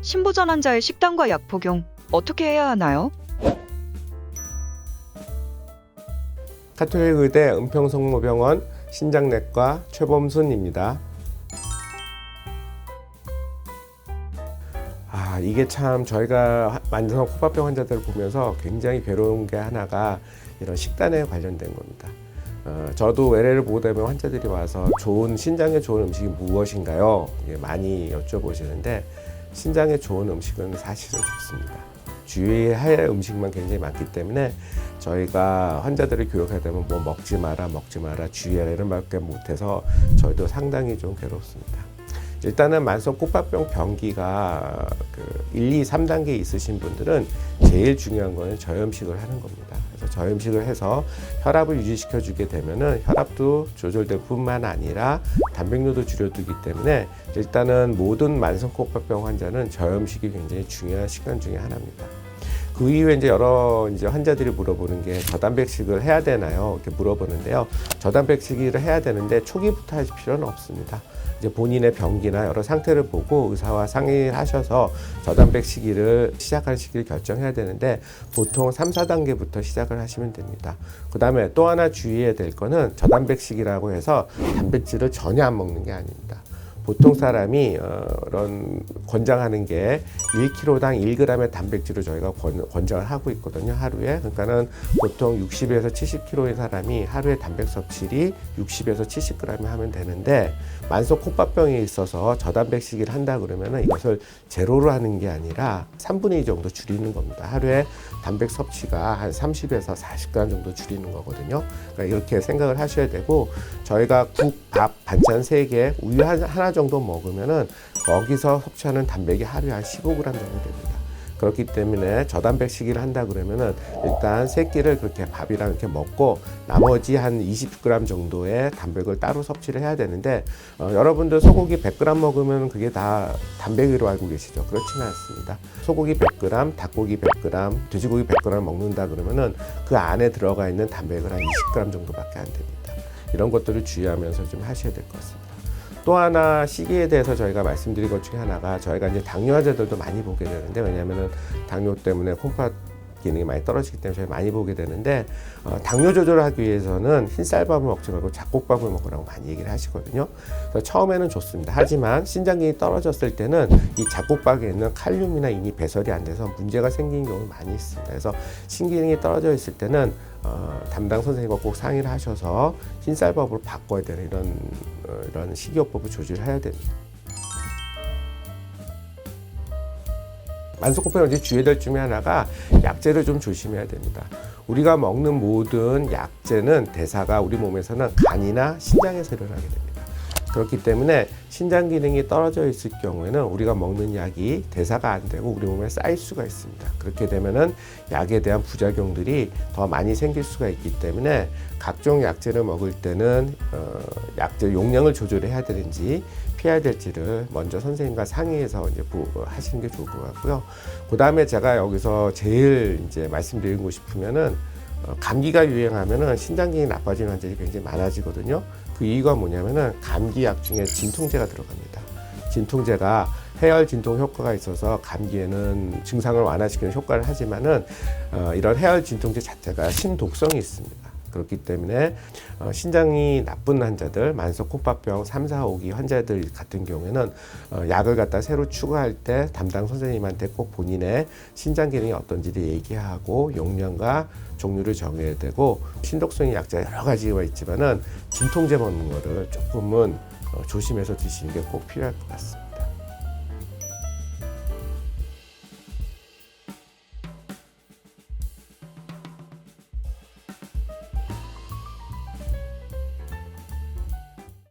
신부전 환자의 식단과 약 복용 어떻게 해야 하나요? 가톨릭 의대 은평성모병원 신장내과 최범순입니다. 이게 참 저희가 만성 코밥병 환자들을 보면서 굉장히 괴로운 게 하나가 이런 식단에 관련된 겁니다. 저도 외래를 보고 되면 환자들이 와서 신장에 좋은 음식이 무엇인가요? 많이 여쭤보시는데 신장에 좋은 음식은 사실은 없습니다. 주의해야 할 음식만 굉장히 많기 때문에 저희가 환자들을 교육하게 되면 뭐 먹지 마라 주의해라 이런 말밖에 못해서 저희도 상당히 좀 괴롭습니다. 일단은 만성 꽃밥병 병기가 1, 2, 3단계 있으신 분들은 제일 중요한 거는 저염식을 하는 겁니다. 그래서 저염식을 해서 혈압을 유지시켜 주게 되면은 혈압도 조절될 뿐만 아니라 단백뇨도 줄여두기 때문에 일단은 모든 만성 꽃밥병 환자는 저염식이 굉장히 중요한 식단 중에 하나입니다. 그 이후에 여러 환자들이 물어보는 게 저단백식을 해야 되나요? 이렇게 물어보는데요. 저단백식을 해야 되는데 초기부터 하실 필요는 없습니다. 본인의 병기나 여러 상태를 보고 의사와 상의하셔서 저단백 시기를 시작할 시기를 결정해야 되는데 보통 3, 4단계부터 시작을 하시면 됩니다. 그 다음에 또 하나 주의해야 될 거는 저단백식이라고 해서 단백질을 전혀 안 먹는 게 아닙니다. 보통 사람이 이런 권장하는 게 1kg당 1g의 단백질을 저희가 권장을 하고 있거든요, 하루에. 그러니까는 보통 60에서 70kg의 사람이 하루에 단백 섭취를 60에서 70g 하면 되는데 만성 콧밥병에 있어서 저단백식을 한다 그러면은 이것을 제로로 하는 게 아니라 3분의 2 정도 줄이는 겁니다. 하루에 단백 섭취가 한 30에서 40g 정도 줄이는 거거든요. 그러니까 이렇게 생각을 하셔야 되고 저희가 국, 밥, 반찬 3개, 우유 하나 정도 먹으면은 거기서 섭취하는 단백이 하루에 한 15g 정도 됩니다. 그렇기 때문에 저단백 식이를 한다 그러면은 일단 3끼를 그렇게 밥이랑 이렇게 먹고 나머지 한 20g 정도의 단백을 따로 섭취를 해야 되는데 여러분들 소고기 100g 먹으면 그게 다 단백으로 알고 계시죠? 그렇지는 않습니다. 소고기 100g, 닭고기 100g, 돼지고기 100g 먹는다 그러면은 그 안에 들어가 있는 단백은 한 20g 정도밖에 안 됩니다. 이런 것들을 주의하면서 좀 하셔야 될 것 같습니다. 또 하나 시기에 대해서 저희가 말씀드린 것 중에 하나가 저희가 당뇨 환자들도 많이 보게 되는데 왜냐하면 당뇨 때문에 콩팥 기능이 많이 떨어지기 때문에 저희 많이 보게 되는데 당뇨 조절을 하기 위해서는 흰쌀밥을 먹지 말고 잡곡밥을 먹으라고 많이 얘기를 하시거든요. 그래서 처음에는 좋습니다. 하지만 신장기능이 떨어졌을 때는 이 잡곡밥에 있는 칼륨이나 이미 배설이 안 돼서 문제가 생기는 경우가 많이 있습니다. 그래서 신기능이 떨어져 있을 때는 담당 선생님과 꼭 상의를 하셔서 흰쌀밥으로 바꿔야 되는 이런 식이요법을 조절을 해야 됩니다. 만성코페인 주의해야 될 중에 하나가 약재를 좀 조심해야 됩니다. 우리가 먹는 모든 약재는 대사가 우리 몸에서는 간이나 신장에서 일어나게 됩니다. 그렇기 때문에 신장 기능이 떨어져 있을 경우에는 우리가 먹는 약이 대사가 안 되고 우리 몸에 쌓일 수가 있습니다. 그렇게 되면은 약에 대한 부작용들이 더 많이 생길 수가 있기 때문에 각종 약재를 먹을 때는 약재 용량을 조절해야 되는지 피해야 될지를 먼저 선생님과 상의해서 하시는 게 좋을 것 같고요. 그 다음에 제가 여기서 제일 말씀드리고 싶으면은 감기가 유행하면은 신장 기능이 나빠지는 환자들이 굉장히 많아지거든요. 그 이유가 뭐냐면은 감기약 중에 진통제가 들어갑니다. 진통제가 해열 진통 효과가 있어서 감기에는 증상을 완화시키는 효과를 하지만은 이런 해열 진통제 자체가 신독성이 있습니다. 그렇기 때문에 신장이 나쁜 환자들, 만성 콧밥병 3, 4, 5기 환자들 같은 경우에는 약을 갖다 새로 추가할 때 담당 선생님한테 꼭 본인의 신장 기능이 어떤지를 얘기하고 용량과 종류를 정해야 되고 신독성의 약제가 여러 가지가 있지만은 진통제 먹는 거를 조금은 조심해서 드시는 게 꼭 필요할 것 같습니다.